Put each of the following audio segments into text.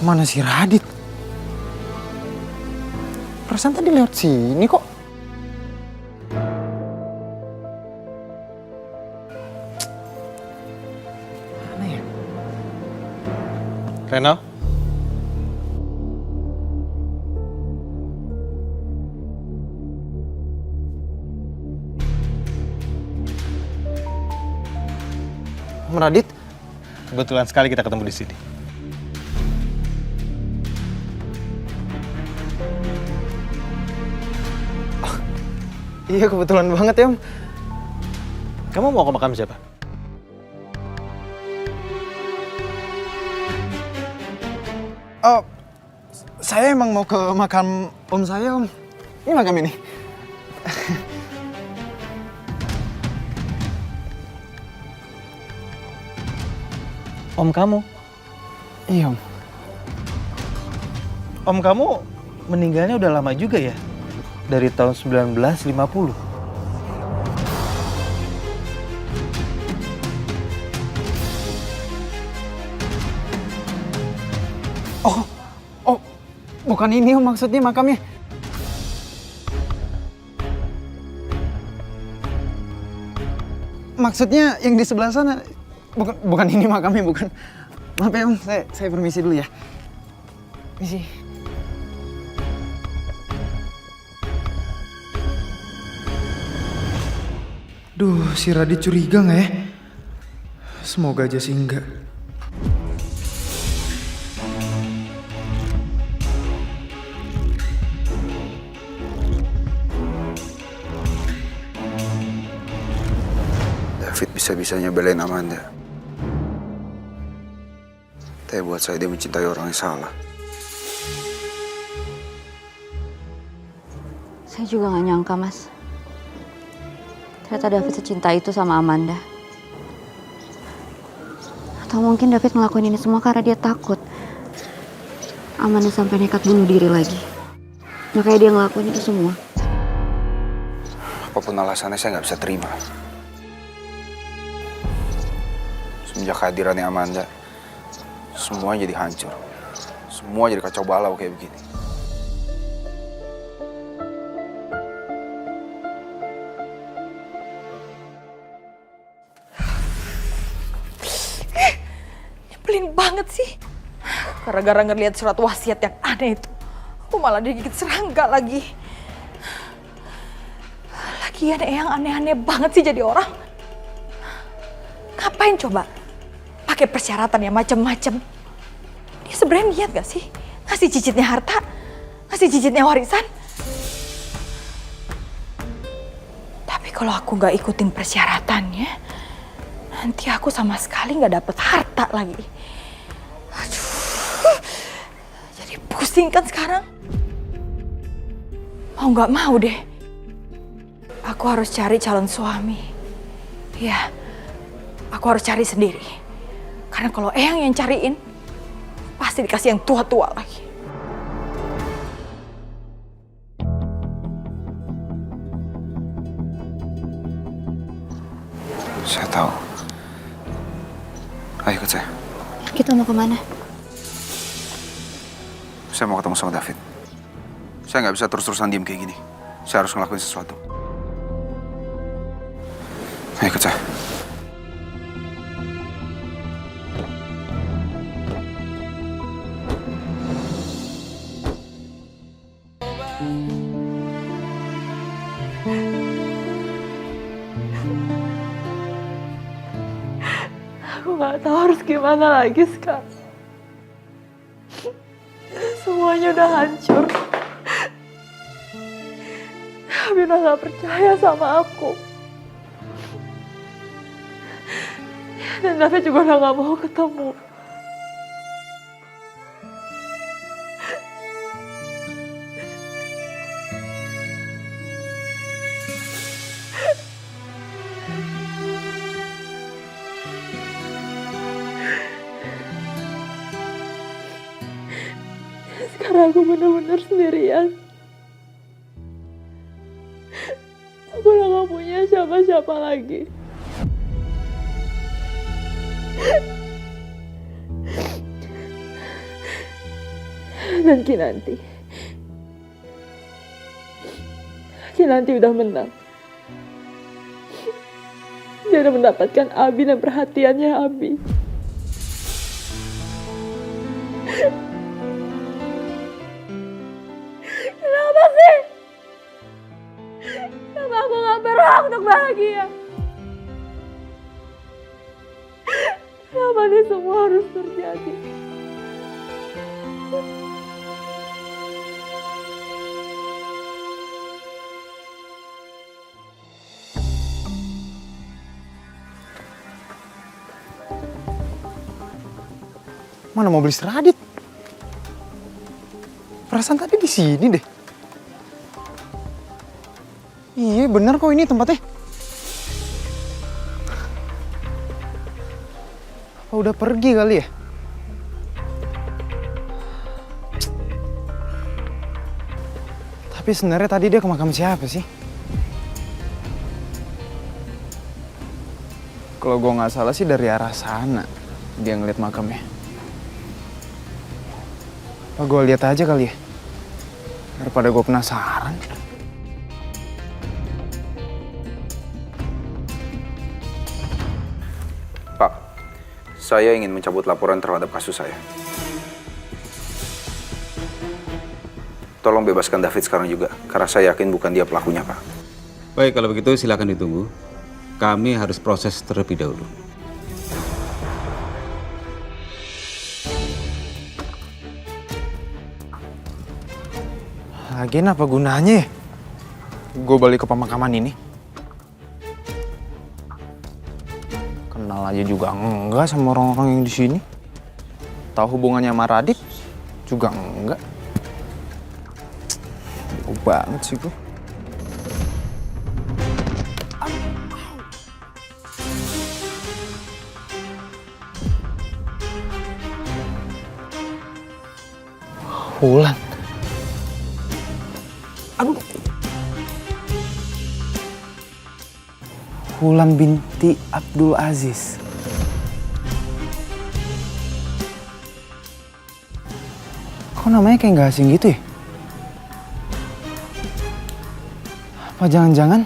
Kemana si Radit? Perasaan tadi lewat sini kok. Mana ya? Reno? Om Radit? Kebetulan sekali kita ketemu di sini. Iya kebetulan banget ya Om. Kamu mau ke makam siapa? Oh, saya emang mau ke makam Om saya Om. Ini makam ini. Om kamu? Iya Om. Om kamu meninggalnya udah lama juga ya? Dari tahun 1950. Oh, bukan ini Om maksudnya makamnya. Maksudnya yang di sebelah sana. Bukan ini makamnya, bukan. Maaf ya Om, saya permisi dulu ya. Permisi. Duh, si Radit curiga nggak ya? Semoga aja sih enggak. David bisa-bisanya belain Amanda. Tapi buat saya dia mencintai orang yang salah. Saya juga gak nyangka, Mas. Ternyata David secinta itu sama Amanda. Atau mungkin David ngelakuin ini semua karena dia takut Amanda sampai nekat bunuh diri lagi. Makanya dia ngelakuin itu semua. Apapun alasannya saya nggak bisa terima. Semenjak kehadirannya Amanda, semua jadi hancur. Semua jadi kacau balau kayak begini. Nyebelin banget sih. Gara-gara ngeliat surat wasiat yang aneh itu, aku malah digigit serangga lagi. Lagian yang aneh-aneh banget sih jadi orang. Ngapain coba? Pakai persyaratan yang macem-macem. Dia sebenarnya niat gak sih? Ngasih cicitnya harta? Ngasih cicitnya warisan? Tapi kalau aku gak ikutin persyaratannya, nanti aku sama sekali gak dapet harta lagi. Aduh, jadi pusing kan sekarang. Mau gak mau deh, aku harus cari calon suami. Iya, aku harus cari sendiri. Karena kalau Eyang yang cariin, pasti dikasih yang tua-tua lagi. Saya tahu. Ayo ikut saya. Kita mau kemana? Saya mau ketemu sama David. Saya nggak bisa terus-terusan diem kayak gini. Saya harus ngelakuin sesuatu. Ayo ikut saya. Aku gak tahu harus gimana lagi sekarang. Semuanya udah hancur. Tapi udah gak percaya sama aku. Dan David juga udah gak mau ketemu. Sekarang aku benar-benar sendirian. Aku udah gak punya siapa-siapa lagi. Dan Kinanti udah menang. Dia udah mendapatkan Abi dan perhatiannya Abi. Kenapa sih? Kenapa aku gak berhak untuk bahagia? Kenapa ini semua harus terjadi? Mana mobil si Radit? Perasaan tadi di sini deh. Iya bener kok ini tempatnya. Apa udah pergi kali ya? Tapi sebenarnya tadi dia ke makam siapa sih? Kalau gue nggak salah sih dari arah sana dia ngeliat makamnya. Apa gue lihat aja kali ya? Daripada gue penasaran. Pak, saya ingin mencabut laporan terhadap kasus saya. Tolong bebaskan David sekarang juga, karena saya yakin bukan dia pelakunya, Pak. Baik, kalau begitu silakan ditunggu. Kami harus proses terlebih dahulu. Lagian apa gunanya ya? Gue balik ke pemakaman ini. Kenal aja juga enggak sama orang-orang yang di sini. Tahu hubungannya sama Radit juga enggak. Bego banget sih gue. Wulan. Aduh. Wulan binti Abdul Aziz. Kok namanya kayak nggak asing gitu ya? Apa jangan-jangan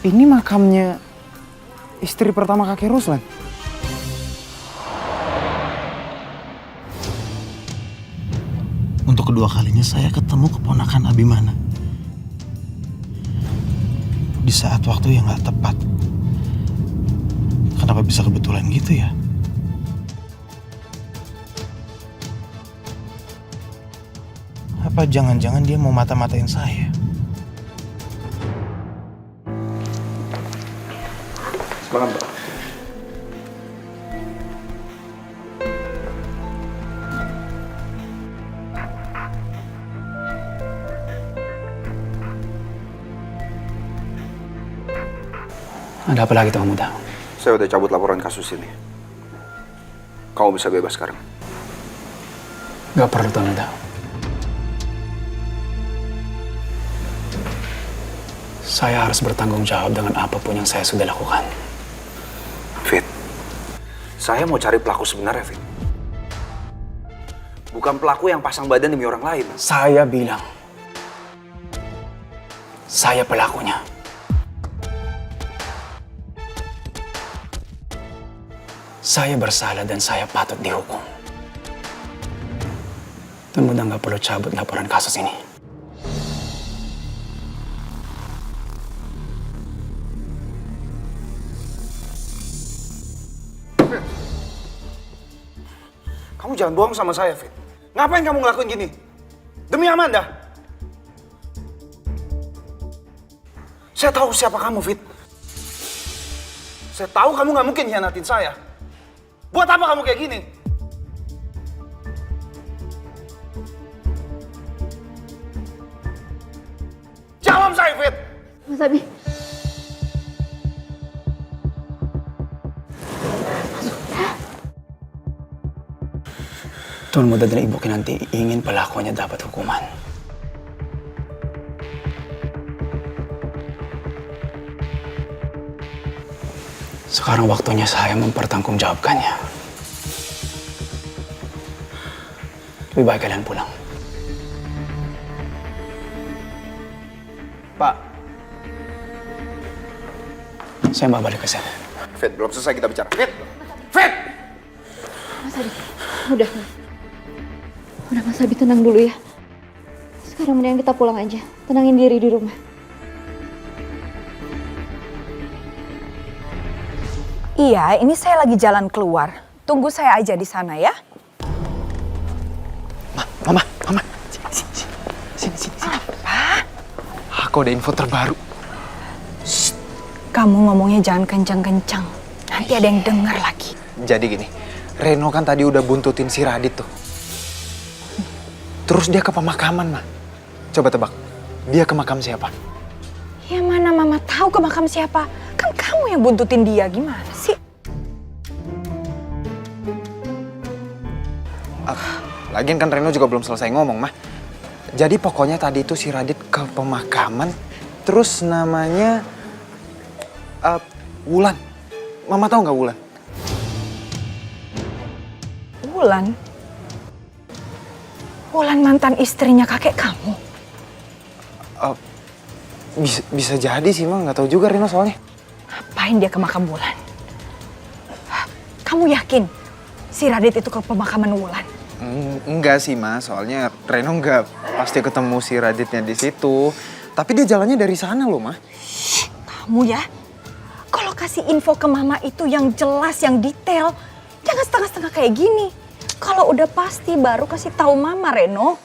ini makamnya istri pertama kakek Ruslan? Untuk kedua kalinya saya ketemu keponakan Abimana. Di saat waktu yang gak tepat. Kenapa bisa kebetulan gitu ya? Apa jangan-jangan dia mau mata-matain saya? Semangat, Pak. Ada apa lagi Tuan Muda? Saya udah cabut laporan kasus ini. Kamu bisa bebas sekarang. Gak perlu Tuan Muda. Saya harus bertanggung jawab dengan apapun yang saya sudah lakukan. Fit, saya mau cari pelaku sebenarnya, Fit. Bukan pelaku yang pasang badan demi orang lain. Saya bilang, saya pelakunya. Saya bersalah dan saya patut dihukum. Tuan Muda nggak perlu cabut laporan kasus ini. Kamu jangan bohong sama saya, Fit. Ngapain kamu ngelakuin gini? Demi Amanda. Saya tahu siapa kamu, Fit. Saya tahu kamu nggak mungkin hianatin saya. Buat apa kamu kayak gini? Jawab saya, Fit! Mas Abi. Tuan Muda dan Ibu Kinanti ingin pelakunya dapat hukuman. Sekarang waktunya saya mempertanggungjawabkannya. Lebih baik kalian pulang. Pak, saya mau balik ke sana. Fit, belum selesai kita bicara. Fit! Fit! Mas Abi, udah. Udah Mas Abi, tenang dulu ya. Sekarang mendingan kita pulang aja. Tenangin diri di rumah. Iya, ini saya lagi jalan keluar. Tunggu saya aja di sana ya. Mama. Sini. Apa? Aku ada info terbaru. Kamu ngomongnya jangan kencang-kencang. Nanti ada yang dengar lagi. Jadi gini, Reno kan tadi udah buntutin si Radit tuh. Terus dia ke pemakaman, mah. Coba tebak, dia ke makam siapa? Ya mana mama tahu ke makam siapa? Kan kamu yang buntutin dia, gimana sih? Lagian kan Reno juga belum selesai ngomong, mah. Jadi pokoknya tadi itu si Radit ke pemakaman, terus namanya Wulan. Mama tahu nggak Wulan? Wulan? Wulan mantan istrinya kakek kamu? Bisa jadi sih, mah. Nggak tahu juga Reno soalnya. Ngapain dia ke makam Wulan? Kamu yakin si Radit itu ke pemakaman Wulan? Enggak sih, Ma. Soalnya Reno nggak pasti ketemu si Raditnya di situ. Tapi dia jalannya dari sana loh, Ma. Kamu ya, kalau kasih info ke mama itu yang jelas, yang detail. Jangan setengah-setengah kayak gini. Kalau udah pasti baru kasih tahu mama, Reno.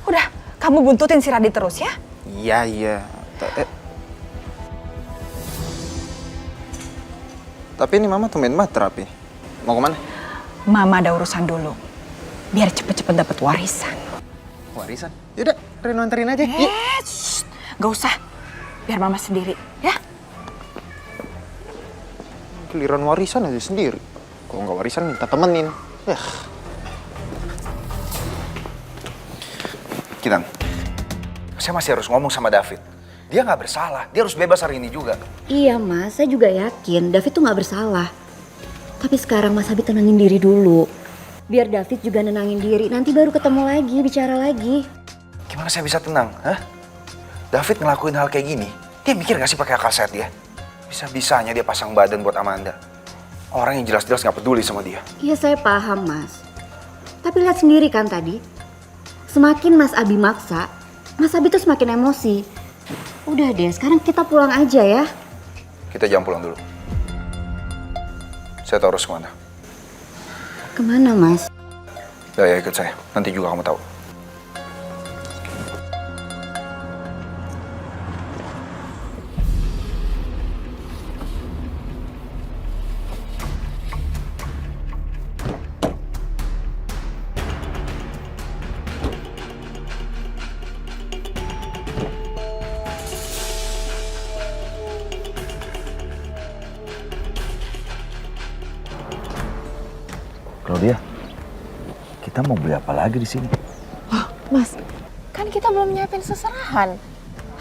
Udah, kamu buntutin si Radit terus ya? Iya. Tapi ini Mama tumben banget terapi. Mau kemana? Mama ada urusan dulu. Biar cepet-cepet dapat warisan. Warisan? Yaudah, Reno anterin aja. Yuk. Gak usah. Biar mama sendiri, ya? Giliran warisan aja sendiri. Kalau nggak warisan minta temenin. Kitan, saya masih harus ngomong sama David. Dia nggak bersalah, dia harus bebas hari ini juga. Iya Mas, saya juga yakin David tuh gak bersalah. Tapi sekarang Mas Abi tenangin diri dulu. Biar David juga nenangin diri, nanti baru ketemu lagi, bicara lagi. Gimana saya bisa tenang, hah? David ngelakuin hal kayak gini, dia mikir gak sih pakai akal sehat dia? Bisa-bisanya dia pasang badan buat Amanda. Orang yang jelas-jelas gak peduli sama dia. Iya saya paham Mas. Tapi lihat sendiri kan tadi. Semakin Mas Abi maksa, Mas Abi tuh semakin emosi. Udah deh, sekarang kita pulang aja ya. Kita jangan pulang dulu. Saya tahu harus kemana. Kemana Mas? Ya ikut saya, nanti juga kamu tahu. Claudia, kita mau beli apa lagi di sini? Mas, kan kita belum nyiapin seserahan.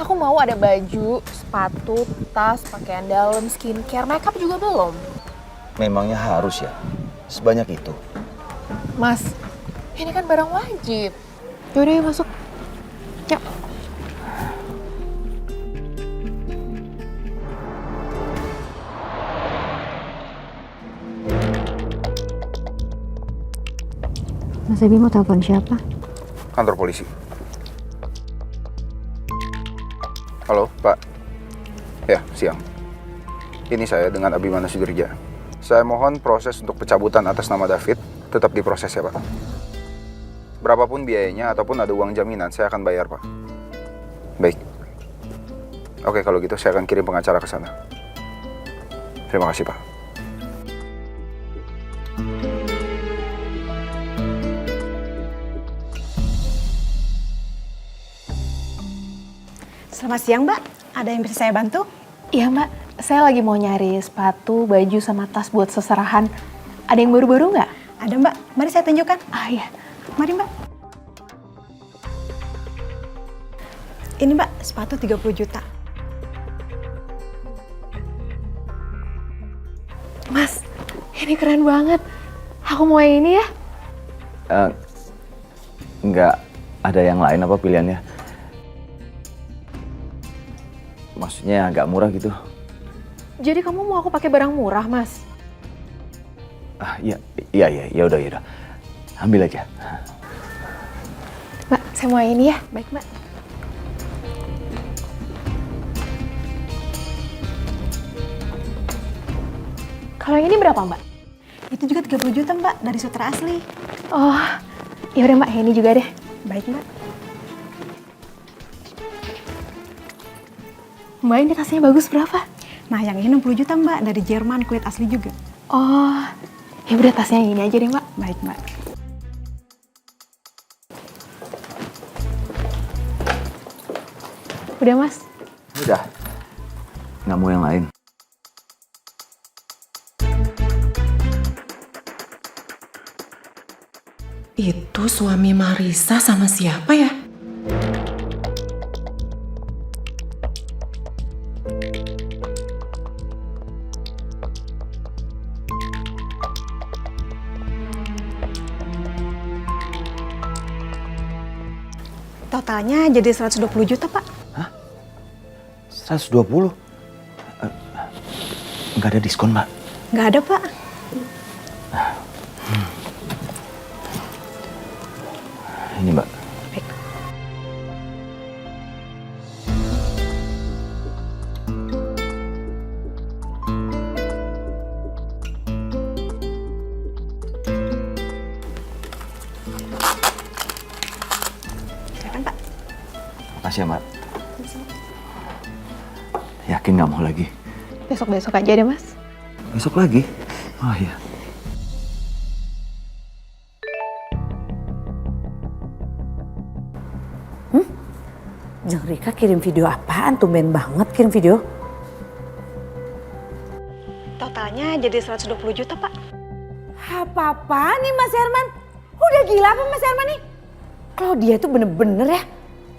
Aku mau ada baju, sepatu, tas, pakaian dalam, skincare, makeup juga belum. Memangnya harus ya? Sebanyak itu? Mas, ini kan barang wajib. Yaudah yuk masuk. Yuk. Mas Abi mau telepon siapa? Kantor polisi. Halo, Pak. Ya, siang. Ini saya dengan Abimana Sudirja. Saya mohon proses untuk pencabutan atas nama David tetap diproses ya, Pak. Berapapun biayanya ataupun ada uang jaminan, saya akan bayar, Pak. Baik. Oke, kalau gitu saya akan kirim pengacara ke sana. Terima kasih, Pak. Selamat siang, Mbak. Ada yang bisa saya bantu? Iya Mbak, saya lagi mau nyari sepatu, baju, sama tas buat seserahan. Ada yang baru-baru nggak? Ada, Mbak. Mari saya tunjukkan. Ah iya. Mari, Mbak. Ini, Mbak, sepatu 30 juta. Mas, ini keren banget. Aku mau yang ini ya. Nggak ada yang lain apa pilihannya? Maksudnya agak murah gitu. Jadi kamu mau aku pakai barang murah, Mas? Iya, ya udah. Ambil aja. Mbak, saya mau yang ini ya. Baik, Mbak. Kalau yang ini berapa, Mbak? Itu juga 30 juta, Mbak, dari sutra asli. Oh, ya udah Mbak, yang ini juga deh. Baik, Mbak. Mbak, ini tasnya bagus berapa? Nah, yang ini 60 juta, Mbak, dari Jerman, kulit asli juga. Oh, ya udah tasnya yang ini aja deh, Mbak. Baik, Mbak. Udah, Mas. Udah. Nggak mau yang lain. Itu suami Marisa sama siapa ya? Totalnya jadi 120 juta, Pak. 120? Nggak ada diskon, Mbak? Nggak ada, Pak. Ini, Mbak. Baik. Silakan, Pak. Makasih ya, Mbak. Yakin nggak mau lagi? Besok-besok aja deh, Mas. Besok lagi? Oh iya. Jeng Rika kirim video apaan? Tumben banget kirim video. Totalnya jadi 120 juta, Pak. Apa-apaan nih Mas Herman? Udah gila apa Mas Herman nih? Claudia tuh bener-bener ya.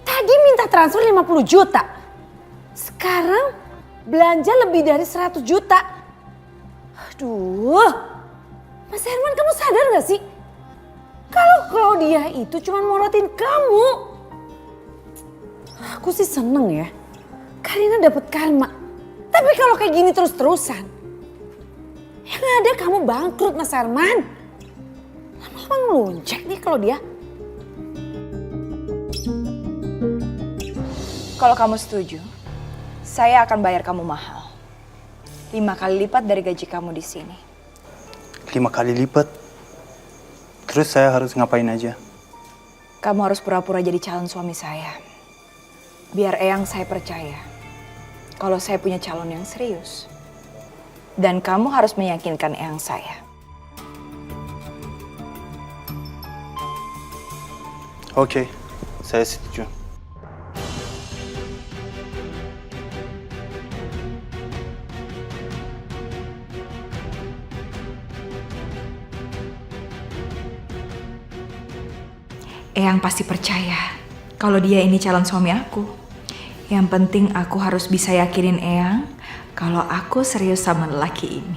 Tadi minta transfer 50 juta. Sekarang belanja lebih dari 100 juta. Aduh. Mas Herman, kamu sadar gak sih? Kalau Claudia itu cuma morotin kamu. Aku sih seneng ya. Karina dapat karma. Tapi kalau kayak gini terus-terusan, yang ada kamu bangkrut Mas Herman. Lama-lama ngeluncek nih kalau dia. Kalau kamu setuju, saya akan bayar kamu mahal. 5 kali lipat dari gaji kamu di sini. 5 kali lipat? Terus saya harus ngapain aja? Kamu harus pura-pura jadi calon suami saya. Biar Eyang saya percaya kalau saya punya calon yang serius. Dan kamu harus meyakinkan Eyang saya. Oke, saya setuju. Eyang pasti percaya kalau dia ini calon suami aku. Yang penting aku harus bisa yakinin Eyang kalau aku serius sama lelaki ini.